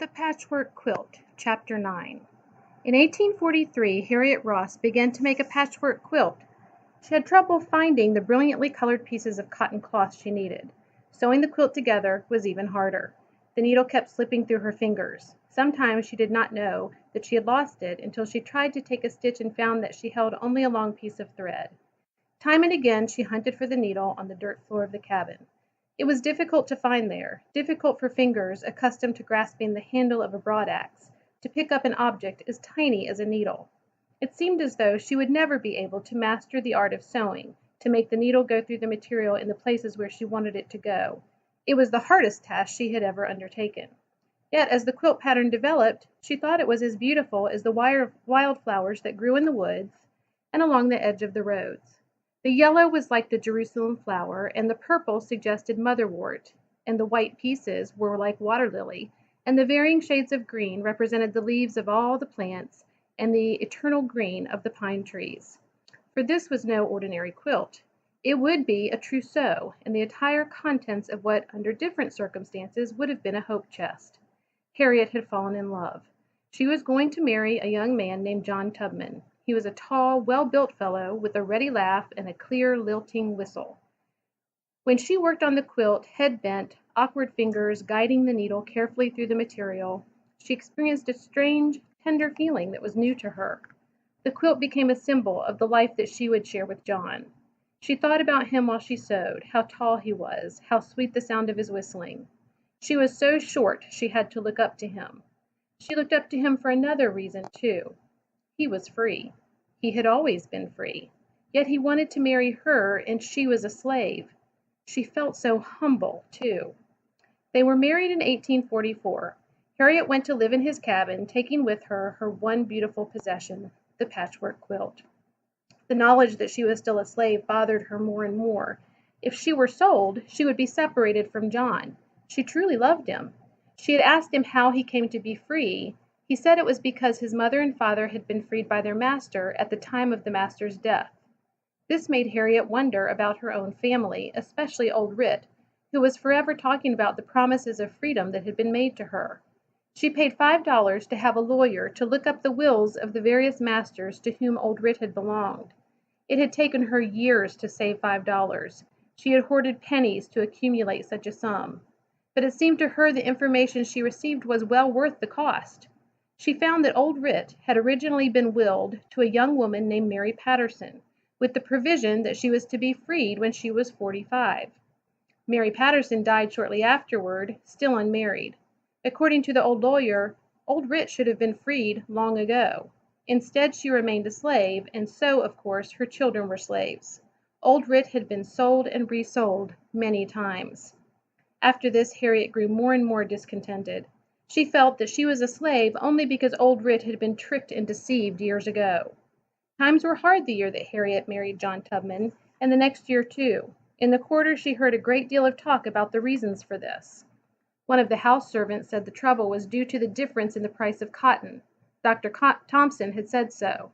The Patchwork Quilt, Chapter 9. In 1843, Harriet Ross began to make a patchwork quilt. She had trouble finding the brilliantly colored pieces of cotton cloth she needed. Sewing the quilt together was even harder. The needle kept slipping through her fingers. Sometimes she did not know that she had lost it until she tried to take a stitch and found that she held only a long piece of thread. Time and again she hunted for the needle on the dirt floor of the cabin. It was difficult to find there, difficult for fingers accustomed to grasping the handle of a broadaxe, to pick up an object as tiny as a needle. It seemed as though she would never be able to master the art of sewing, to make the needle go through the material in the places where she wanted it to go. It was the hardest task she had ever undertaken. Yet as the quilt pattern developed, she thought it was as beautiful as the wildflowers that grew in the woods and along the edge of the roads. The yellow was like the Jerusalem flower, and the purple suggested motherwort, and the white pieces were like water lily, and the varying shades of green represented the leaves of all the plants and the eternal green of the pine trees. For this was no ordinary quilt. It would be a trousseau, and the entire contents of what, under different circumstances, would have been a hope chest. Harriet had fallen in love. She was going to marry a young man named John Tubman. He was a tall, well-built fellow with a ready laugh and a clear, lilting whistle. When she worked on the quilt, head bent, awkward fingers guiding the needle carefully through the material, she experienced a strange, tender feeling that was new to her. The quilt became a symbol of the life that she would share with John. She thought about him while she sewed, how tall he was, how sweet the sound of his whistling. She was so short she had to look up to him. She looked up to him for another reason, too. He was free. He had always been free. Yet he wanted to marry her, and she was a slave. She felt so humble, too. They were married in 1844. Harriet went to live in his cabin, taking with her her one beautiful possession, the patchwork quilt. The knowledge that she was still a slave bothered her more and more. If she were sold, she would be separated from John. She truly loved him. She had asked him how he came to be free. He said it was because his mother and father had been freed by their master at the time of the master's death. This made Harriet wonder about her own family, especially old Rit, who was forever talking about the promises of freedom that had been made to her. She paid $5 to have a lawyer to look up the wills of the various masters to whom old Rit had belonged. It had taken her years to save $5. She had hoarded pennies to accumulate such a sum. But it seemed to her the information she received was well worth the cost. She found that old Rit had originally been willed to a young woman named Mary Patterson, with the provision that she was to be freed when she was 45. Mary Patterson died shortly afterward, still unmarried. According to the old lawyer, old Rit should have been freed long ago. Instead, she remained a slave, and so, of course, her children were slaves. Old Rit had been sold and resold many times. After this, Harriet grew more and more discontented. She felt that she was a slave only because old Rit had been tricked and deceived years ago. Times were hard the year that Harriet married John Tubman, and the next year too. In the quarter she heard a great deal of talk about the reasons for this. One of the house servants said the trouble was due to the difference in the price of cotton. Dr. Thompson had said so.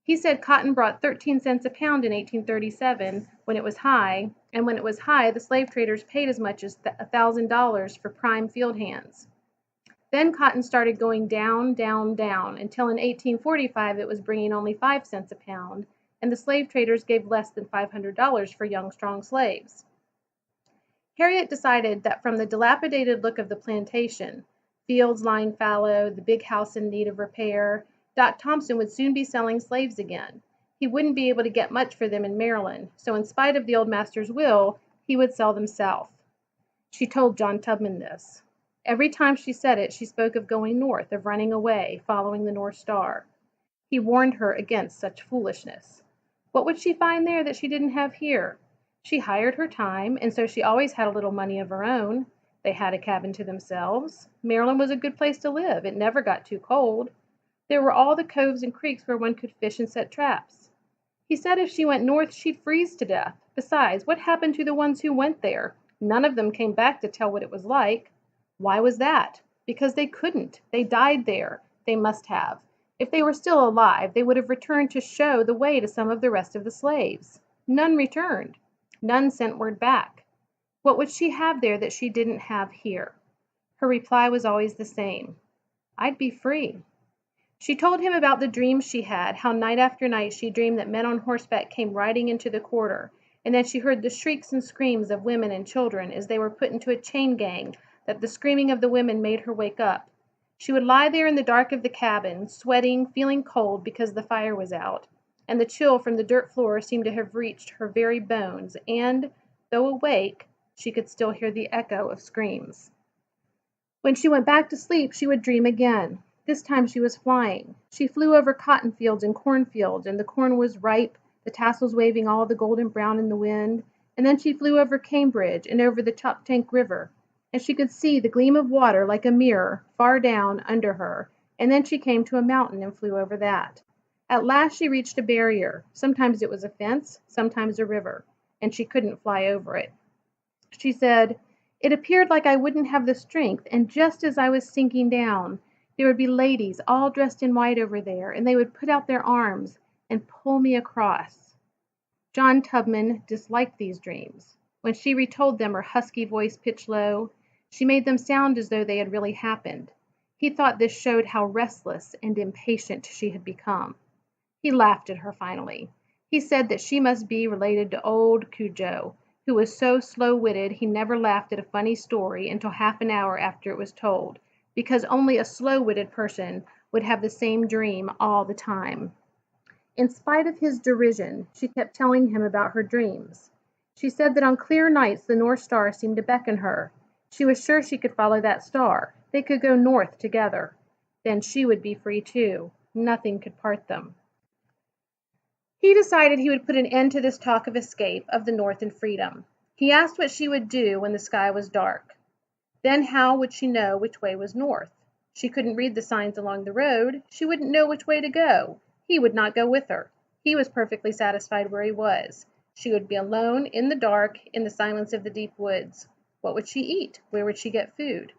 He said cotton brought 13 cents a pound in 1837 when it was high, and when it was high the slave traders paid as much as $1,000 for prime field hands. Then cotton started going down, down, down, until in 1845 it was bringing only 5 cents a pound, and the slave traders gave less than $500 for young, strong slaves. Harriet decided that from the dilapidated look of the plantation, fields lying fallow, the big house in need of repair, Doc Thompson would soon be selling slaves again. He wouldn't be able to get much for them in Maryland, so in spite of the old master's will, he would sell them south. She told John Tubman this. Every time she said it, she spoke of going north, of running away, following the North Star. He warned her against such foolishness. What would she find there that she didn't have here? She hired her time, and so she always had a little money of her own. They had a cabin to themselves. Maryland was a good place to live. It never got too cold. There were all the coves and creeks where one could fish and set traps. He said if she went north, she'd freeze to death. Besides, what happened to the ones who went there? None of them came back to tell what it was like. Why was that? Because they couldn't. They died there. They must have. If they were still alive, they would have returned to show the way to some of the rest of the slaves. None returned. None sent word back. What would she have there that she didn't have here? Her reply was always the same: "I'd be free." She told him about the dreams she had, how night after night she dreamed that men on horseback came riding into the quarter, and that she heard the shrieks and screams of women and children as they were put into a chain gang, that the screaming of the women made her wake up. She would lie there in the dark of the cabin, sweating, feeling cold because the fire was out, and the chill from the dirt floor seemed to have reached her very bones, and, though awake, she could still hear the echo of screams. When she went back to sleep she would dream again. This time she was flying. She flew over cotton fields and cornfields, and the corn was ripe, the tassels waving all the golden brown in the wind. And then she flew over Cambridge and over the Choptank River, and she could see the gleam of water like a mirror far down under her. And then she came to a mountain and flew over that. At last she reached a barrier. Sometimes it was a fence, sometimes a river, and she couldn't fly over it. She said, "It appeared like I wouldn't have the strength, and just as I was sinking down, there would be ladies all dressed in white over there, and they would put out their arms and pull me across." John Tubman disliked these dreams. When she retold them, her husky voice pitched low, she made them sound as though they had really happened. He thought this showed how restless and impatient she had become. He laughed at her finally. He said that she must be related to old Cujo, who was so slow-witted he never laughed at a funny story until half an hour after it was told, because only a slow-witted person would have the same dream all the time. In spite of his derision, she kept telling him about her dreams. She said that on clear nights the North Star seemed to beckon her. She was sure she could follow that star. They could go north together. Then she would be free too. Nothing could part them. He decided he would put an end to this talk of escape, of the North and freedom. He asked what she would do when the sky was dark. Then how would she know which way was north? She couldn't read the signs along the road. She wouldn't know which way to go. He would not go with her. He was perfectly satisfied where he was. She would be alone, in the dark, in the silence of the deep woods. What would she eat? Where would she get food?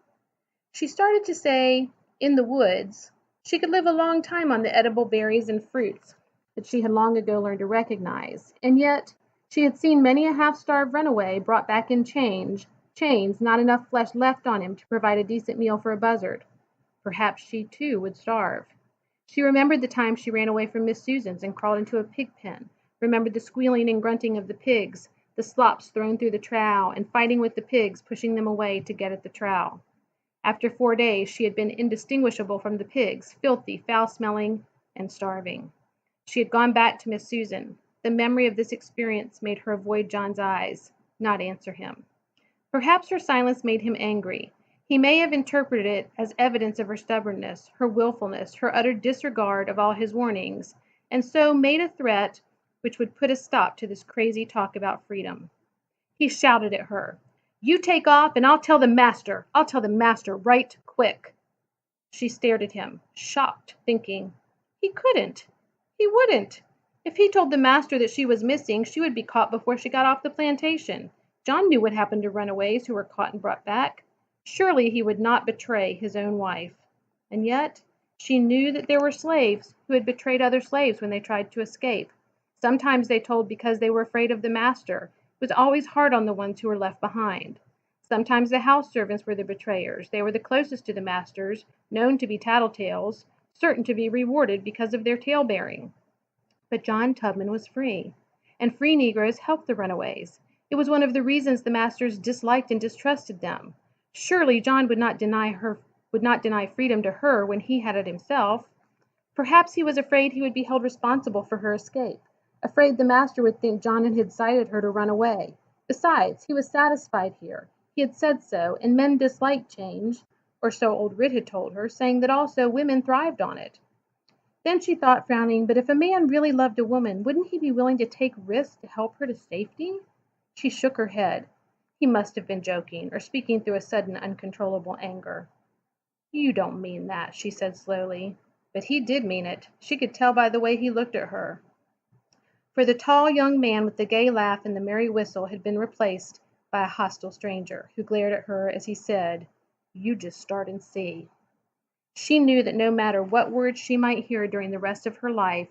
She started to say, in the woods. She could live a long time on the edible berries and fruits that she had long ago learned to recognize. And yet, she had seen many a half-starved runaway brought back in chains, not enough flesh left on him to provide a decent meal for a buzzard. Perhaps she, too, would starve. She remembered the time she ran away from Miss Susan's and crawled into a pig pen, remembered the squealing and grunting of the pigs, the slops thrown through the trough, and fighting with the pigs, pushing them away to get at the trough. After 4 days she had been indistinguishable from the pigs, filthy, foul-smelling, and starving. She had gone back to Miss Susan. The memory of this experience made her avoid John's eyes, not answer him. Perhaps her silence made him angry. He may have interpreted it as evidence of her stubbornness, her willfulness, her utter disregard of all his warnings, and so made a threat which would put a stop to this crazy talk about freedom. He shouted at her, "You take off and I'll tell the master. I'll tell the master right quick." She stared at him, shocked, thinking, he couldn't. He wouldn't. If he told the master that she was missing, she would be caught before she got off the plantation. John knew what happened to runaways who were caught and brought back. Surely he would not betray his own wife. And yet, she knew that there were slaves who had betrayed other slaves when they tried to escape. Sometimes they told because they were afraid of the master. It was always hard on the ones who were left behind. Sometimes the house servants were the betrayers. They were the closest to the masters, known to be tattletales, certain to be rewarded because of their tale-bearing. But John Tubman was free, and free Negroes helped the runaways. It was one of the reasons the masters disliked and distrusted them. Surely John would not deny freedom to her when he had it himself. Perhaps he was afraid he would be held responsible for her escape, afraid the master would think John had incited her to run away. Besides, he was satisfied here. He had said so, and men disliked change, or so old Rit had told her, saying that also women thrived on it. Then she thought, frowning, but if a man really loved a woman, wouldn't he be willing to take risks to help her to safety? She shook her head. He must have been joking, or speaking through a sudden uncontrollable anger. "You don't mean that," she said slowly. But he did mean it. She could tell by the way he looked at her. For the tall young man with the gay laugh and the merry whistle had been replaced by a hostile stranger, who glared at her as he said, "You just start and see." She knew that no matter what words she might hear during the rest of her life,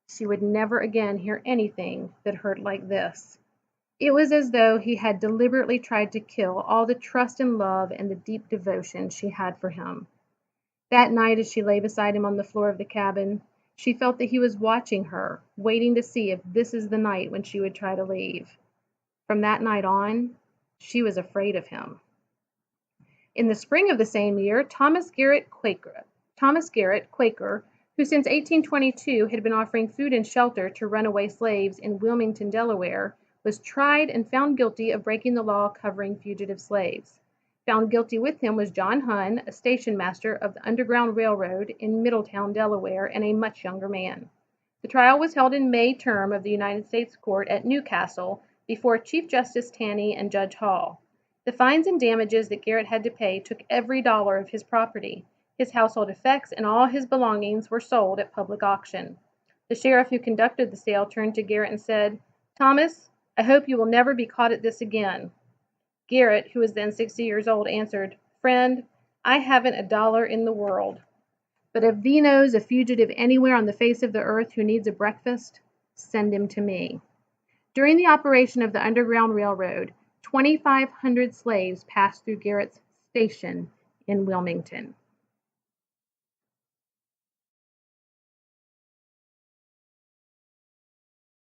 she would never again hear anything that hurt like this. It was as though he had deliberately tried to kill all the trust and love and the deep devotion she had for him. That night, as she lay beside him on the floor of the cabin, she felt that he was watching her, waiting to see if this is the night when she would try to leave. From that night on, she was afraid of him. In the spring of the same year, Thomas Garrett, Quaker, who since 1822 had been offering food and shelter to runaway slaves in Wilmington, Delaware, was tried and found guilty of breaking the law covering fugitive slaves. Found guilty with him was John Hunn, a station master of the Underground Railroad in Middletown, Delaware, and a much younger man. The trial was held in May term of the United States Court at Newcastle before Chief Justice Taney and Judge Hall. The fines and damages that Garrett had to pay took every dollar of his property. His household effects and all his belongings were sold at public auction. The sheriff who conducted the sale turned to Garrett and said, "Thomas, I hope you will never be caught at this again." Garrett, who was then 60 years old, answered, "Friend, I haven't a dollar in the world. But if thee knows a fugitive anywhere on the face of the earth who needs a breakfast, send him to me." During the operation of the Underground Railroad, 2,500 slaves passed through Garrett's station in Wilmington.